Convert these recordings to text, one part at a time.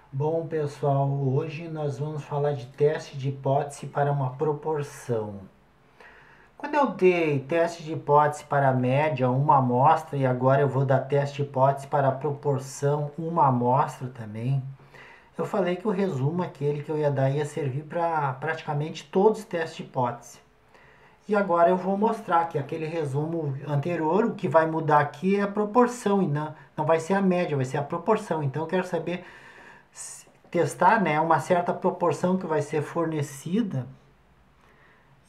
Bom, pessoal, hoje nós vamos falar de teste de hipótese para uma proporção. Quando eu dei teste de hipótese para a média, uma amostra, e agora eu vou dar teste de hipótese para a proporção, uma amostra também, eu falei que o resumo, aquele que eu ia dar, ia servir para praticamente todos os testes de hipótese. E agora eu vou mostrar que aquele resumo anterior, o que vai mudar aqui é a proporção, e não vai ser a média, vai ser a proporção. Então eu quero saber testar, né, uma certa proporção que vai ser fornecida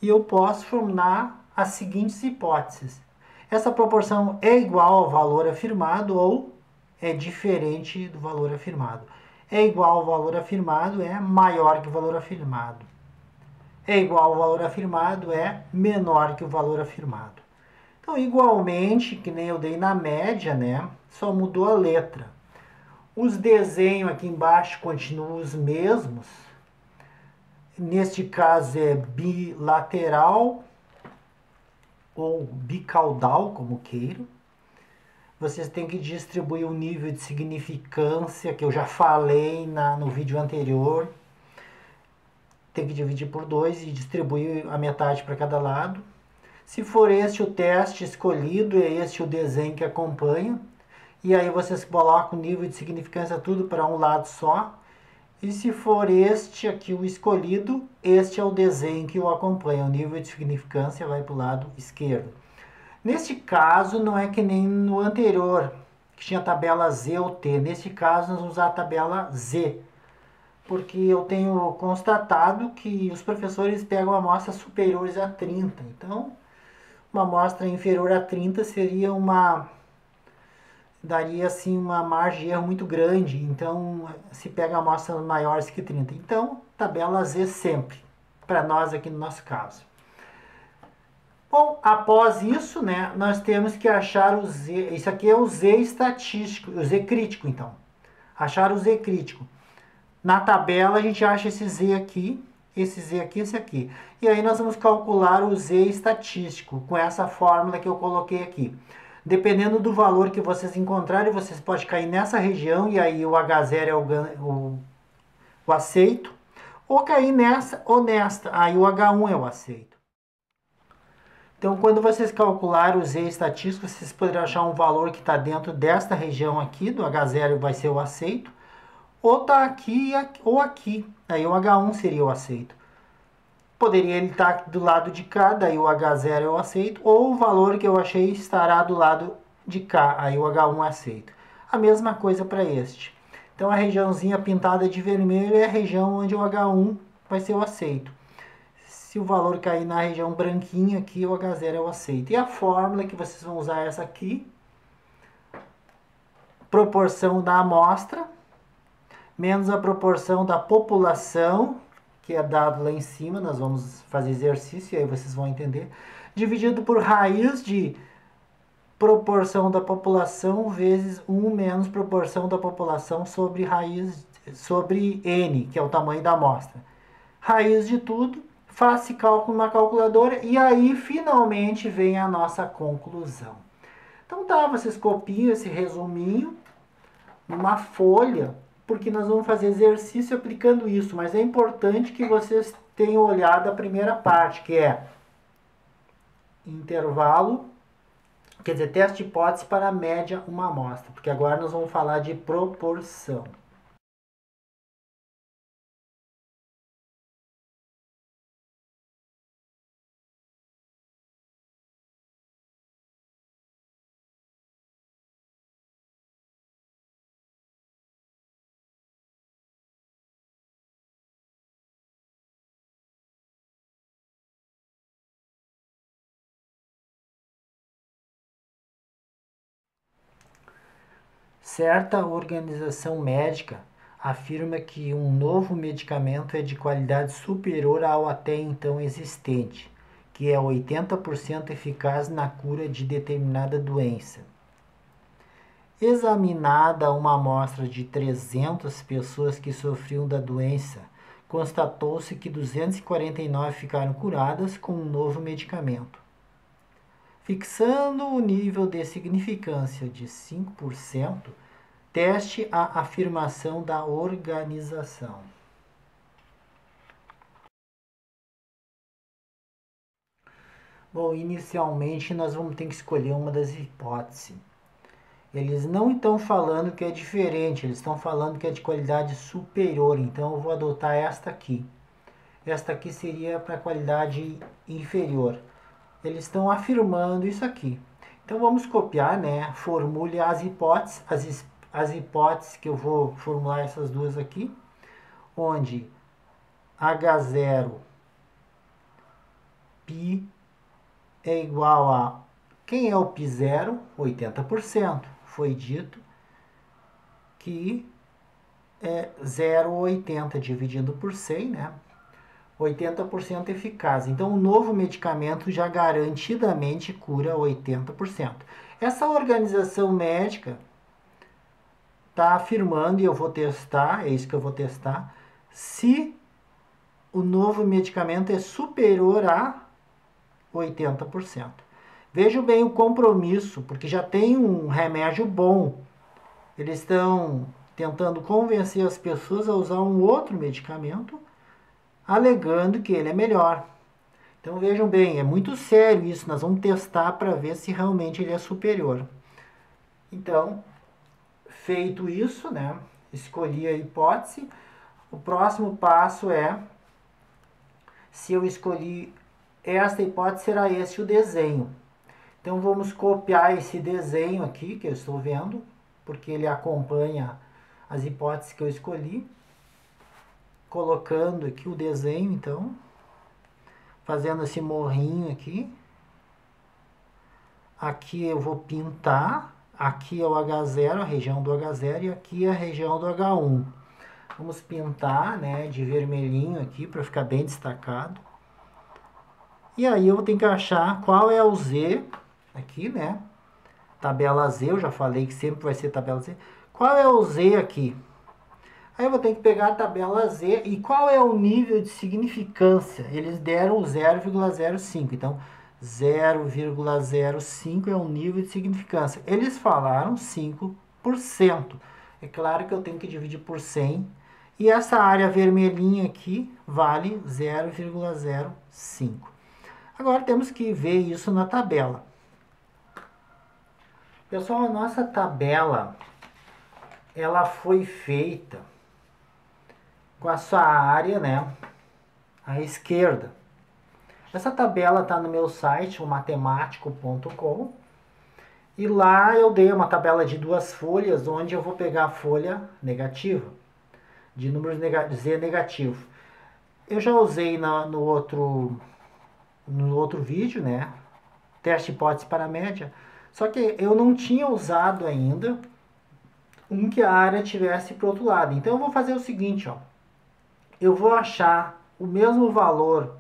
e eu posso formular as seguintes hipóteses. Essa proporção é igual ao valor afirmado ou é diferente do valor afirmado. É igual ao valor afirmado é maior que o valor afirmado. É igual ao valor afirmado é menor que o valor afirmado. Então, igualmente, que nem eu dei na média, né, só mudou a letra. Os desenhos aqui embaixo continuam os mesmos. Neste caso é bilateral ou bicaudal, como queiram. Vocês têm que distribuir o nível de significância que eu já falei no vídeo anterior. Tem que dividir por 2 e distribuir a metade para cada lado. Se for este o teste escolhido, é este o desenho que acompanha. E aí vocês colocam o nível de significância tudo para um lado só. E se for este aqui o escolhido, este é o desenho que o acompanha. O nível de significância vai para o lado esquerdo. Neste caso, não é que nem no anterior, que tinha a tabela Z ou T. Neste caso, nós vamos usar a tabela Z. Porque eu tenho constatado que os professores pegam amostras superiores a 30. Então, uma amostra inferior a 30 seria daria assim uma margem de erro muito grande, então se pega amostras maiores que 30. Então, tabela Z sempre, para nós aqui no nosso caso. Bom, após isso, né, nós temos que achar o Z, isso aqui é o Z estatístico, o Z crítico então. Achar o Z crítico. Na tabela a gente acha esse Z aqui, esse aqui. E aí nós vamos calcular o Z estatístico com essa fórmula que eu coloquei aqui. Dependendo do valor que vocês encontrarem, vocês podem cair nessa região e aí o H0 é o aceito. Ou cair nessa ou nesta, aí o H1 é o aceito. Então, quando vocês calcularem o Z estatístico, vocês poderão achar um valor que está dentro desta região aqui, do H0 vai ser o aceito, ou está aqui ou aqui, aí o H1 seria o aceito. Poderia ele estar do lado de cá, daí o H0 eu aceito, ou o valor que eu achei estará do lado de cá, aí o H1 aceito. A mesma coisa para este. Então a regiãozinha pintada de vermelho é a região onde o H1 vai ser o aceito. Se o valor cair na região branquinha aqui, o H0 é o aceito. E a fórmula que vocês vão usar é essa aqui. Proporção da amostra menos a proporção da população, que é dado lá em cima, nós vamos fazer exercício e aí vocês vão entender, dividido por raiz de proporção da população vezes 1 menos proporção da população sobre raiz sobre n, que é o tamanho da amostra. Raiz de tudo, faça cálculo na calculadora e aí finalmente vem a nossa conclusão. Então tá, vocês copiam esse resuminho numa folha, porque nós vamos fazer exercício aplicando isso, mas é importante que vocês tenham olhado a primeira parte, que é intervalo, quer dizer, teste de hipótese para a média uma amostra, porque agora nós vamos falar de proporção. Certa organização médica afirma que um novo medicamento é de qualidade superior ao até então existente, que é 80% eficaz na cura de determinada doença. Examinada uma amostra de 300 pessoas que sofriam da doença, constatou-se que 249 ficaram curadas com um novo medicamento. Fixando o nível de significância de 5%, Teste a afirmação da organização. Bom, inicialmente nós vamos ter que escolher uma das hipóteses. Eles não estão falando que é diferente, eles estão falando que é de qualidade superior, então eu vou adotar esta aqui. Esta aqui seria para qualidade inferior. Eles estão afirmando isso aqui. Então vamos copiar, né? Formule as hipóteses, as hipóteses que eu vou formular essas duas aqui, onde H0 π é igual a, quem é o π0? 80%. Foi dito que é 0,80 dividido por 100, né? 80% eficaz. Então, o novo medicamento já garantidamente cura 80%. Essa organização médica está afirmando, e eu vou testar, é isso que eu vou testar, se o novo medicamento é superior a 80%. Vejam bem o compromisso, porque já tem um remédio bom. Eles estão tentando convencer as pessoas a usar um outro medicamento, alegando que ele é melhor. Então vejam bem, é muito sério isso, nós vamos testar para ver se realmente ele é superior. Então, feito isso, né, escolhi a hipótese, o próximo passo é, se eu escolhi esta hipótese, será esse o desenho. Então vamos copiar esse desenho aqui que eu estou vendo, porque ele acompanha as hipóteses que eu escolhi. Colocando aqui o desenho, então, fazendo esse morrinho aqui. Aqui eu vou pintar, aqui é o H0, a região do H0, e aqui é a região do H1. Vamos pintar, né, de vermelhinho aqui, para ficar bem destacado. E aí eu tenho que achar qual é o Z, aqui, né, tabela Z, eu já falei que sempre vai ser tabela Z. Qual é o Z aqui? Aí eu vou ter que pegar a tabela Z e qual é o nível de significância? Eles deram 0,05, então 0,05 é o nível de significância. Eles falaram 5%. É claro que eu tenho que dividir por 100 e essa área vermelhinha aqui vale 0,05. Agora temos que ver isso na tabela. Pessoal, a nossa tabela ela foi feita com a sua área, né, à esquerda. Essa tabela está no meu site, o matemático.com, e lá eu dei uma tabela de 2 folhas, onde eu vou pegar a folha negativa, de números Z negativo. Eu já usei no outro vídeo, né, teste hipótese para a média, só que eu não tinha usado ainda um que a área tivesse para o outro lado. Então eu vou fazer o seguinte, ó. Eu vou achar o mesmo valor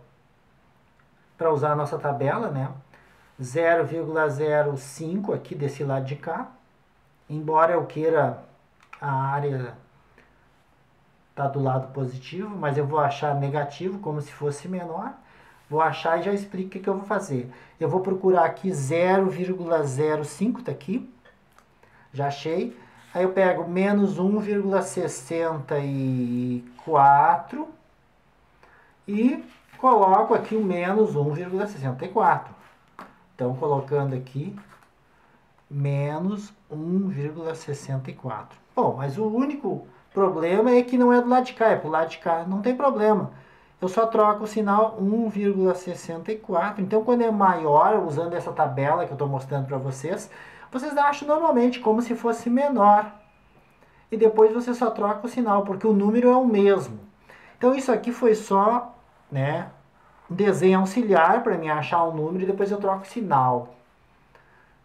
para usar a nossa tabela, né? 0,05 aqui desse lado de cá. Embora eu queira a área tá do lado positivo, mas eu vou achar negativo como se fosse menor. Vou achar e já explico o que eu vou fazer. Eu vou procurar aqui 0,05, tá aqui. Já achei. Aí eu pego menos 1,64 e coloco aqui o menos 1,64. Então, colocando aqui menos 1,64. Bom, mas o único problema é que não é do lado de cá, é pro lado de cá. Não tem problema. Eu só troco o sinal 1,64. Então, quando é maior, usando essa tabela que eu estou mostrando para vocês, vocês acham normalmente como se fosse menor. E depois você só troca o sinal, porque o número é o mesmo. Então isso aqui foi só, né, um desenho auxiliar para mim achar um número e depois eu troco o sinal.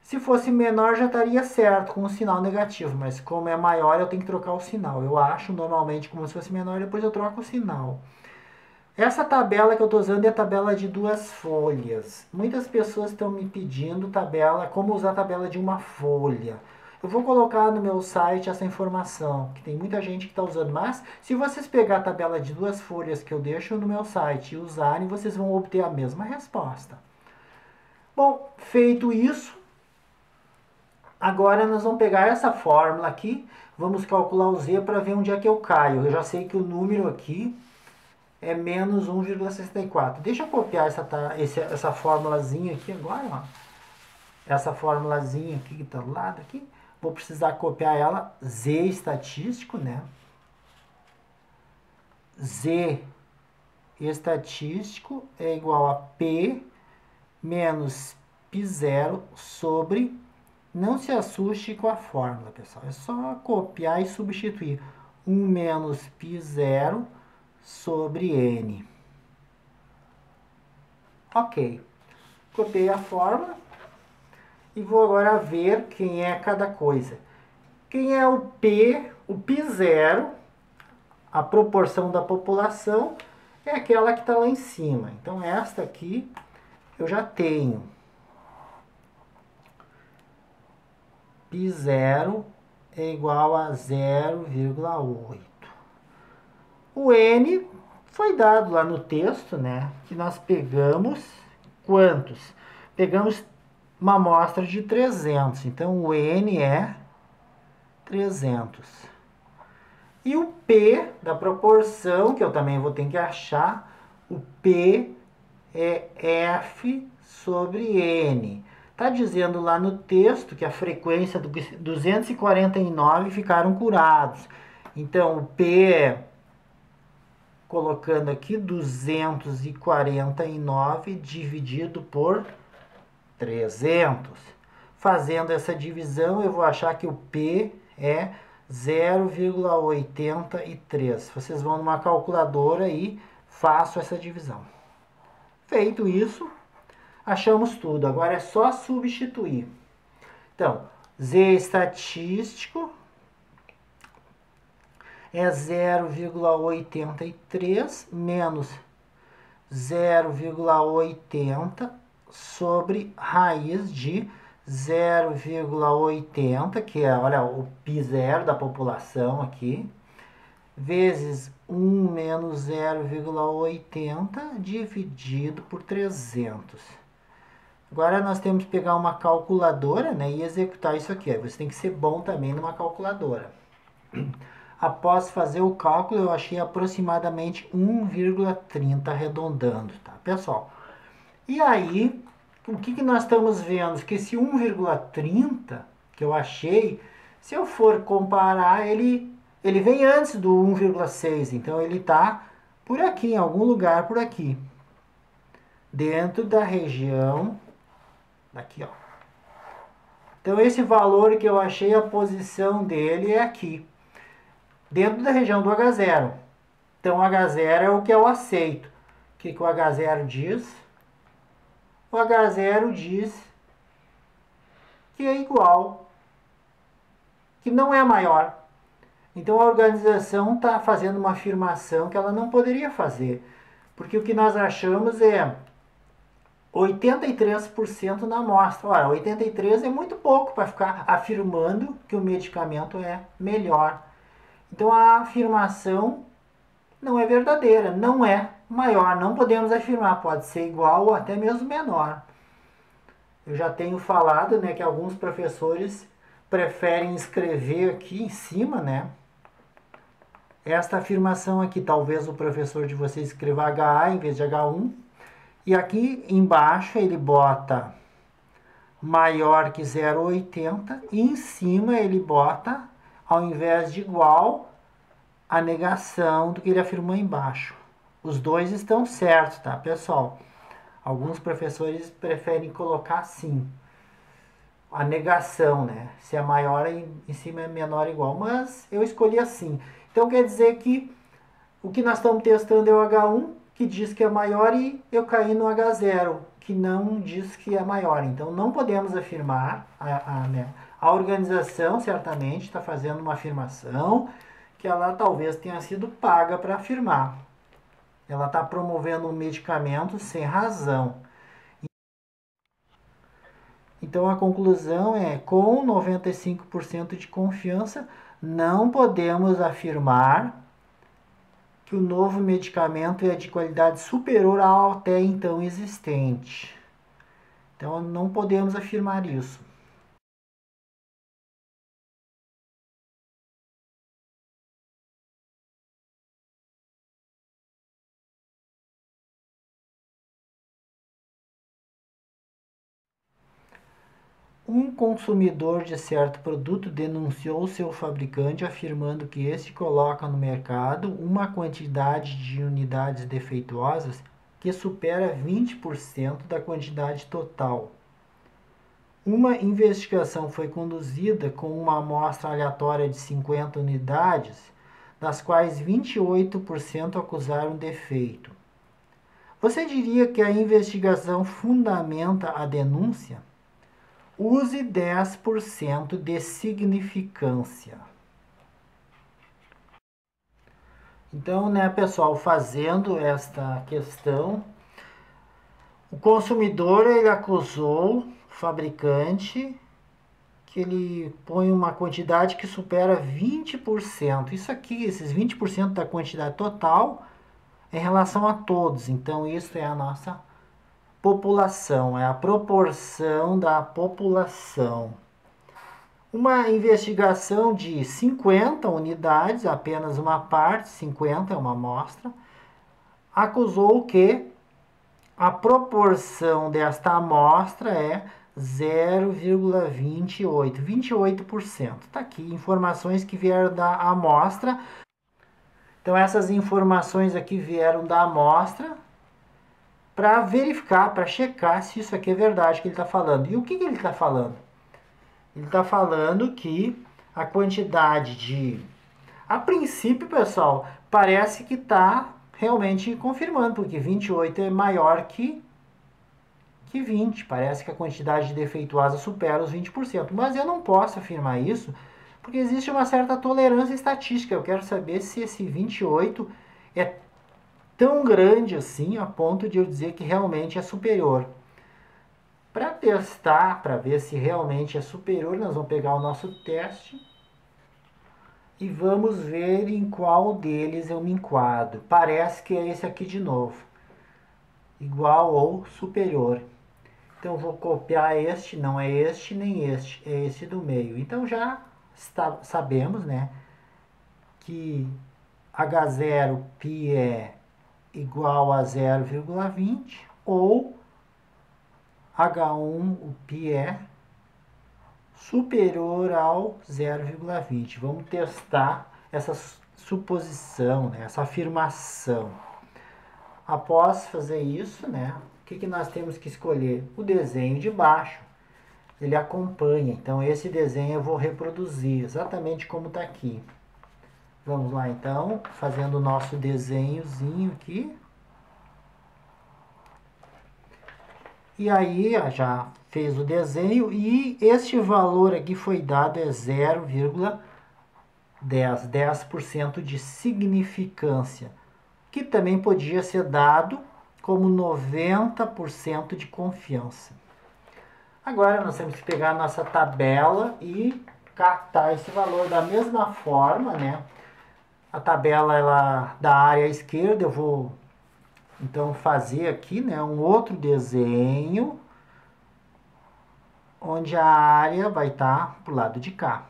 Se fosse menor já estaria certo com o sinal negativo, mas como é maior eu tenho que trocar o sinal. Eu acho normalmente como se fosse menor e depois eu troco o sinal. Essa tabela que eu estou usando é a tabela de 2 folhas. Muitas pessoas estão me pedindo tabela, como usar a tabela de uma folha. Eu vou colocar no meu site essa informação, que tem muita gente que está usando. Mas, se vocês pegar a tabela de 2 folhas que eu deixo no meu site e usarem, vocês vão obter a mesma resposta. Bom, feito isso, Agora nós vamos pegar essa fórmula aqui, vamos calcular o z para ver onde é que eu caio. Eu já sei que o número aqui é menos 1,64. Deixa eu copiar essa formulazinha aqui agora, ó. Essa formulazinha aqui que está do lado aqui. Vou precisar copiar ela, z estatístico, né? Z estatístico é igual a P menos π0 sobre... Não se assuste com a fórmula, pessoal. É só copiar e substituir. 1 menos π0 sobre n. Ok. Copiei a fórmula. E vou agora ver quem é cada coisa. Quem é o P? O π0, a proporção da população, é aquela que está lá em cima. Então, esta aqui eu já tenho. π0 é igual a 0,8. O n foi dado lá no texto, né? Que nós pegamos quantos? Pegamos uma amostra de 300. Então, o n é 300. E o P da proporção, que eu também vou ter que achar, o P é F sobre N. Está dizendo lá no texto que a frequência do 249 ficaram curados. Então, o P é, colocando aqui, 249 dividido por 300. Fazendo essa divisão, eu vou achar que o P é 0,83. Vocês vão numa calculadora e façam essa divisão. Feito isso, achamos tudo. Agora é só substituir. Então, z estatístico é 0,83 menos 0,80 sobre raiz de 0,80, que é, olha, o π0 da população aqui, vezes 1 menos 0,80 dividido por 300. Agora nós temos que pegar uma calculadora, né, e executar isso aqui. Você tem que ser bom também numa calculadora. Após fazer o cálculo, eu achei aproximadamente 1,30 arredondando, tá, pessoal? E aí, o que nós estamos vendo? Que esse 1,30 que eu achei, se eu for comparar, ele vem antes do 1,6. Então, ele está por aqui, em algum lugar por aqui. Dentro da região, daqui, ó. Então, esse valor que eu achei, a posição dele é aqui. Dentro da região do H0. Então, H0 é o que eu aceito. O que o H0 diz? O H0 diz que é igual, que não é maior. Então a organização está fazendo uma afirmação que ela não poderia fazer, porque o que nós achamos é 83% na amostra. Ora, 83 é muito pouco para ficar afirmando que o medicamento é melhor. Então a afirmação não é verdadeira, não é maior, não podemos afirmar, pode ser igual ou até mesmo menor. Eu já tenho falado, né, que alguns professores preferem escrever aqui em cima, né, esta afirmação aqui. Talvez o professor de vocês escreva HA em vez de H1. E aqui embaixo ele bota maior que 0,80 e em cima ele bota, ao invés de igual, a negação do que ele afirmou embaixo. Os dois estão certos, tá, pessoal? Alguns professores preferem colocar assim, a negação, né? Se é maior, em cima é menor ou igual. Mas eu escolhi assim. Então quer dizer que o que nós estamos testando é o H1, que diz que é maior, e eu caí no H0, que não diz que é maior. Então não podemos afirmar, a organização certamente está fazendo uma afirmação que ela talvez tenha sido paga para afirmar. Ela está promovendo um medicamento sem razão. Então a conclusão é, com 95% de confiança, não podemos afirmar que o novo medicamento é de qualidade superior ao até então existente. Então não podemos afirmar isso. Um consumidor de certo produto denunciou seu fabricante afirmando que este coloca no mercado uma quantidade de unidades defeituosas que supera 20% da quantidade total. Uma investigação foi conduzida com uma amostra aleatória de 50 unidades, das quais 28% acusaram defeito. Você diria que a investigação fundamenta a denúncia? Use 10% de significância. Então, né, pessoal, fazendo esta questão, o consumidor ele acusou o fabricante que ele põe uma quantidade que supera 20%. Isso aqui, esses 20% da quantidade total em relação a todos. Então, isso é a nossa população, é a proporção da população. Uma investigação de 50 unidades, apenas uma parte, 50 é uma amostra, acusou que a proporção desta amostra é 0,28%. 28%. Está aqui, informações que vieram da amostra. Então, essas informações aqui vieram da amostra para verificar, para checar se isso aqui é verdade que ele está falando. E o que ele está falando? Ele está falando que a quantidade de... A princípio, pessoal, parece que está realmente confirmando, porque 28 é maior que 20. Parece que a quantidade de defeituosa supera os 20%. Mas eu não posso afirmar isso, porque existe uma certa tolerância estatística. Eu quero saber se esse 28 é tão grande assim, a ponto de eu dizer que realmente é superior. Para testar, para ver se realmente é superior, nós vamos pegar o nosso teste e vamos ver em qual deles eu me enquadro. Parece que é esse aqui de novo. Igual ou superior. Então, vou copiar este, não é este nem este, é esse do meio. Então, já sabemos, né, que H0 π é igual a 0,20 ou H1 o π é superior ao 0,20. Vamos testar essa suposição, né, essa afirmação. Após fazer isso, né, o que nós temos que escolher? O desenho de baixo. Ele acompanha. Então, esse desenho eu vou reproduzir exatamente como está aqui. Vamos lá, então, fazendo o nosso desenhozinho aqui. E aí, já fez o desenho e este valor aqui foi dado é 0,10, 10% de significância, que também podia ser dado como 90% de confiança. Agora, nós temos que pegar a nossa tabela e catar esse valor da mesma forma, né? A tabela ela, da área esquerda, eu vou então fazer aqui, né, um outro desenho onde a área vai estar para o lado de cá.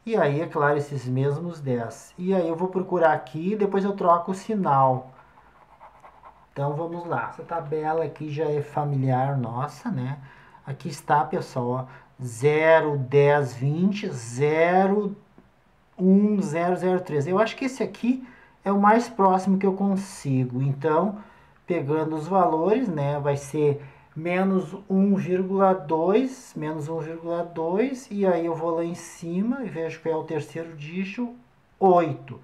E aí, é claro, esses mesmos 10. E aí eu vou procurar aqui, depois eu troco o sinal. Então, vamos lá. Essa tabela aqui já é familiar nossa, né? Aqui está, pessoal, 0, 10, 20, 0, 1, 0, 0, 3. Eu acho que esse aqui é o mais próximo que eu consigo. Então, pegando os valores, né, vai ser menos 1,2, menos 1,2, e aí eu vou lá em cima e vejo que é o terceiro dígito, 8.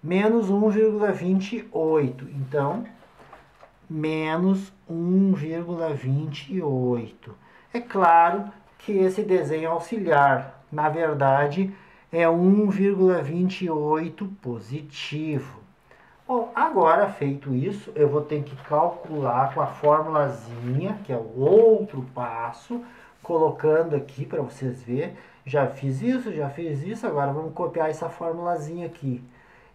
Menos 1,28. Então, menos 1,28. É claro que esse desenho auxiliar, na verdade, é 1,28 positivo. Bom, agora feito isso, eu vou ter que calcular com a formulazinha, que é o outro passo, colocando aqui para vocês verem. Já fiz isso, agora vamos copiar essa formulazinha aqui.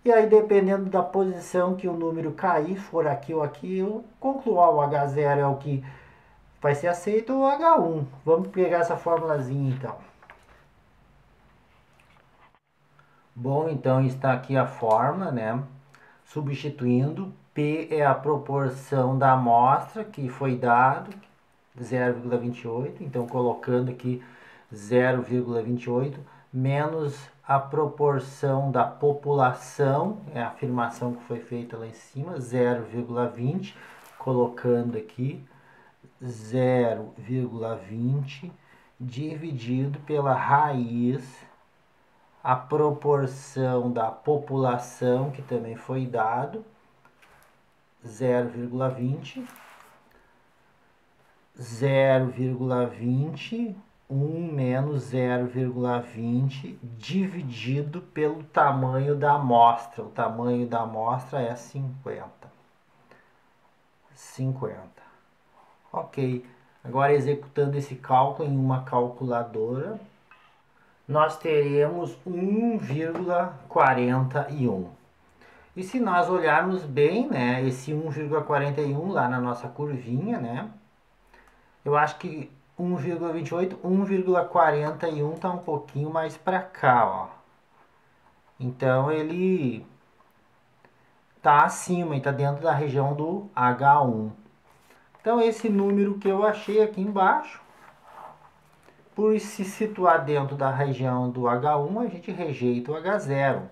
E aí, dependendo da posição que o número cair, for aqui ou aqui, eu concluo, o H0 é o que vai ser aceito ou o H1. Vamos pegar essa formulazinha então. Bom, então está aqui a fórmula, né? Substituindo, P é a proporção da amostra que foi dado, 0,28, então colocando aqui 0,28 menos a proporção da população, é a afirmação que foi feita lá em cima, 0,20, colocando aqui 0,20 dividido pela raiz, a proporção da população, que também foi dado, 0,20, 0,20, 1 menos 0,20 dividido pelo tamanho da amostra. O tamanho da amostra é 50. 50. Ok. Agora, executando esse cálculo em uma calculadora, nós teremos 1,41. E se nós olharmos bem, né, esse 1,41 lá na nossa curvinha, né, eu acho que 1,28, 1,41 está um pouquinho mais para cá, ó. Então ele está acima e está dentro da região do H1. Então esse número que eu achei aqui embaixo, por se situar dentro da região do H1, a gente rejeita o H0.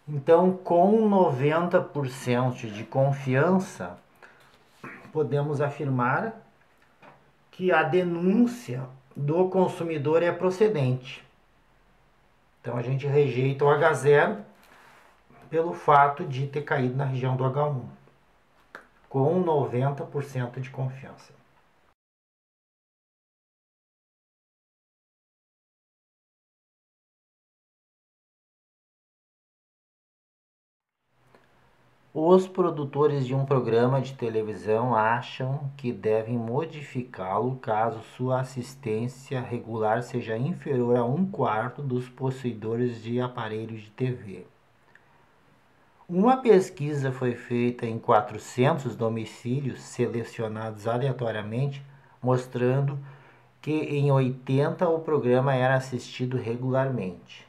Então, com 90% de confiança, podemos afirmar que a denúncia do consumidor é procedente. Então, a gente rejeita o H0 pelo fato de ter caído na região do H1, com 90% de confiança. Os produtores de um programa de televisão acham que devem modificá-lo caso sua assistência regular seja inferior a 1/4 dos possuidores de aparelhos de TV. Uma pesquisa foi feita em 400 domicílios selecionados aleatoriamente, mostrando que em 80 o programa era assistido regularmente.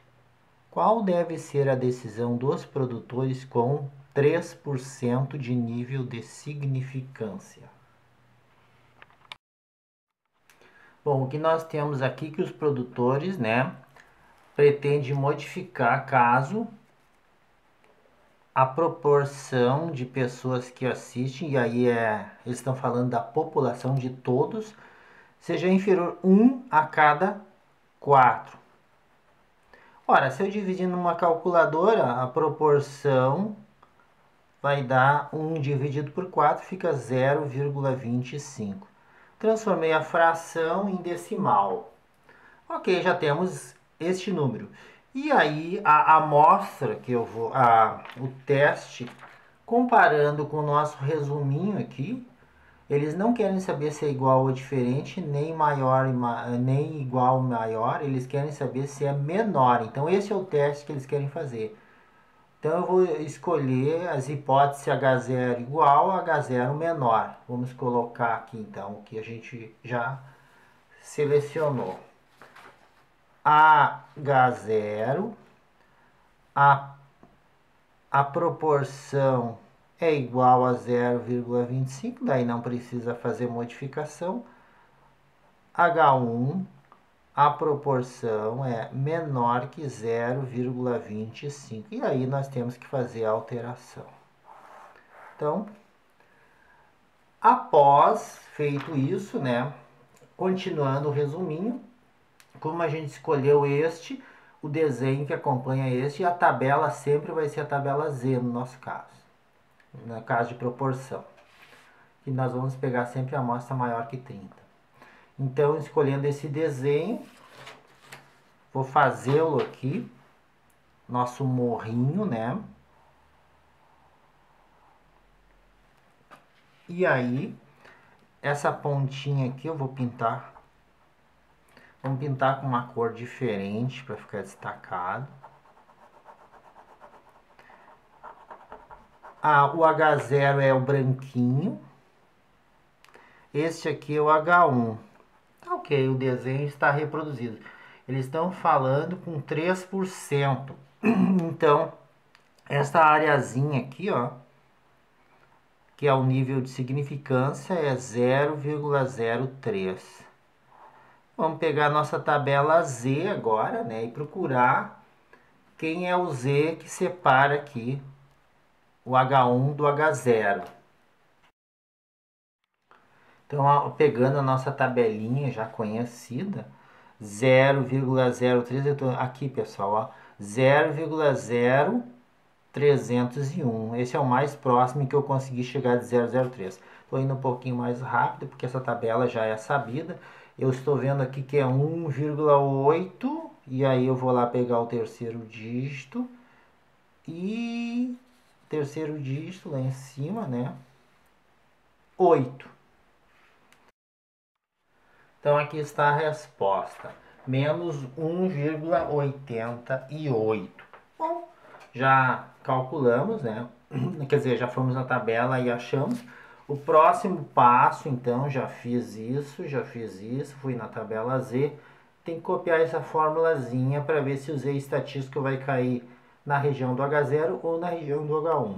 Qual deve ser a decisão dos produtores com 3% de nível de significância? Bom, o que nós temos aqui que os produtores, né, pretendem modificar caso a proporção de pessoas que assistem, e aí eles estão falando da população de todos, seja inferior 1 a cada 4. Ora, se eu dividir numa calculadora, a proporção vai dar 1 dividido por 4, fica 0,25. Transformei a fração em decimal. Ok, já temos este número. E aí a amostra que eu vou, o teste, comparando com o nosso resuminho aqui, eles não querem saber se é igual ou diferente, nem maior nem igual ou maior, eles querem saber se é menor. Então esse é o teste que eles querem fazer. Então eu vou escolher as hipóteses H0 igual, H0 menor. Vamos colocar aqui então o que a gente já selecionou. H0, a proporção é igual a 0,25, daí não precisa fazer modificação. H1, a proporção é menor que 0,25. E aí nós temos que fazer a alteração. Então, após feito isso, né, continuando o resuminho, como a gente escolheu este, o desenho que acompanha este, a tabela sempre vai ser a tabela Z no nosso caso, no caso de proporção. E nós vamos pegar sempre a amostra maior que 30. Então, escolhendo esse desenho, vou fazê-lo aqui, nosso morrinho, né? E aí, essa pontinha aqui eu vou pintar. Vamos pintar com uma cor diferente para ficar destacado. O H0 é o branquinho. Este aqui é o H1. Ok, o desenho está reproduzido. Eles estão falando com 3%. Então, essa areazinha aqui, ó, que é o nível de significância, é 0,03. Vamos pegar a nossa tabela Z agora, né, e procurar quem é o Z que separa aqui o H1 do H0. Então, pegando a nossa tabelinha já conhecida, 0,03, eu tô aqui, pessoal, ó, 0,0301. Esse é o mais próximo que eu consegui chegar de 0,03. Estou indo um pouquinho mais rápido, porque essa tabela já é sabida. Eu estou vendo aqui que é 1,8, e aí eu vou lá pegar o terceiro dígito, e terceiro dígito lá em cima, né? 8. Então aqui está a resposta, menos 1,88. Bom, já calculamos, né? Quer dizer, já fomos na tabela e achamos. O próximo passo, então, já fiz isso, fui na tabela Z. Tem que copiar essa formulazinha para ver se o Z estatístico vai cair na região do H0 ou na região do H1.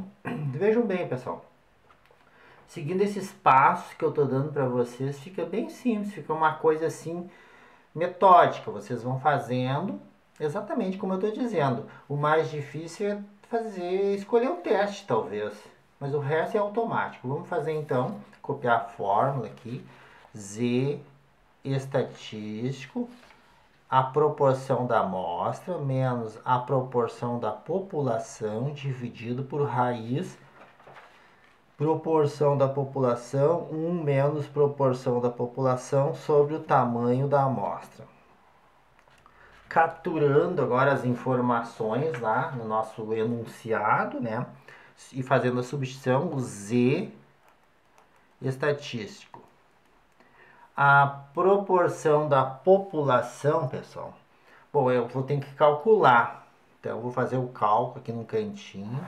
Vejam bem, pessoal. Seguindo esses passos que eu estou dando para vocês, fica bem simples, fica uma coisa assim metódica. Vocês vão fazendo exatamente como eu estou dizendo. O mais difícil é escolher o teste, talvez, mas o resto é automático. Vamos fazer então, copiar a fórmula aqui, Z estatístico, a proporção da amostra menos a proporção da população dividido por raiz proporção da população, 1 menos proporção da população sobre o tamanho da amostra. Capturando agora as informações lá no nosso enunciado, né? E fazendo a substituição, o Z estatístico. A proporção da população, pessoal. Bom, eu vou ter que calcular. Então, eu vou fazer o cálculo aqui no cantinho.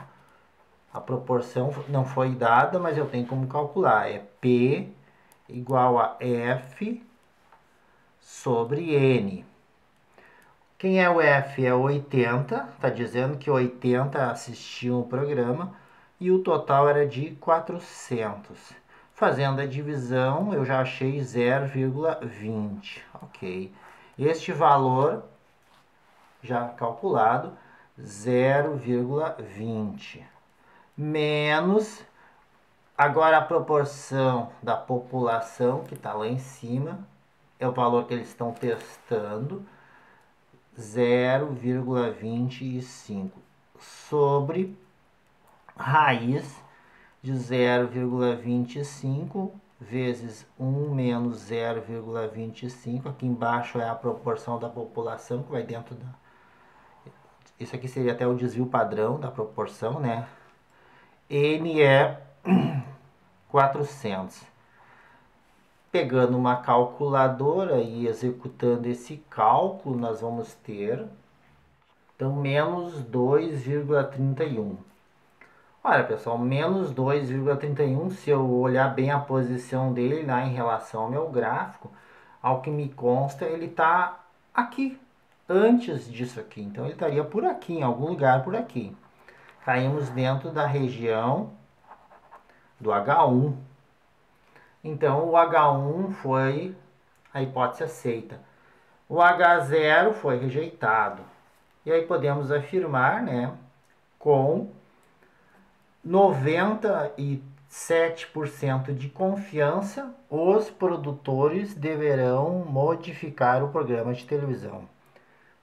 A proporção não foi dada, mas eu tenho como calcular. É P igual a F sobre N. Quem é o F? É 80. Está dizendo que 80 assistiam o programa. E o total era de 400. Fazendo a divisão, eu já achei 0,20. Ok. Este valor, já calculado, 0,20. Menos, agora a proporção da população, que está lá em cima, é o valor que eles estão testando, 0,25, sobre raiz de 0,25 vezes 1 menos 0,25, aqui embaixo é a proporção da população, que vai dentro da... Isso aqui seria até o desvio padrão da proporção, né? N é 400. Pegando uma calculadora e executando esse cálculo, nós vamos ter, então, menos 2,31. Olha, pessoal, menos 2,31, se eu olhar bem a posição dele lá em relação ao meu gráfico, ao que me consta, ele está aqui, antes disso aqui. Então, ele estaria por aqui, em algum lugar por aqui. Caímos dentro da região do H1. Então, o H1 foi a hipótese aceita. O H0 foi rejeitado. E aí podemos afirmar, né, com 97% de confiança, os produtores deverão modificar o programa de televisão,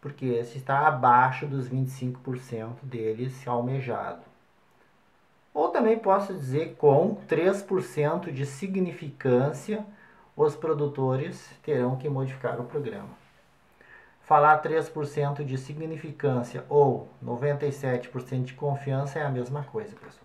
porque esse está abaixo dos 25% deles almejado. Ou também posso dizer com 3% de significância, os produtores terão que modificar o programa. Falar 3% de significância ou 97% de confiança é a mesma coisa, pessoal.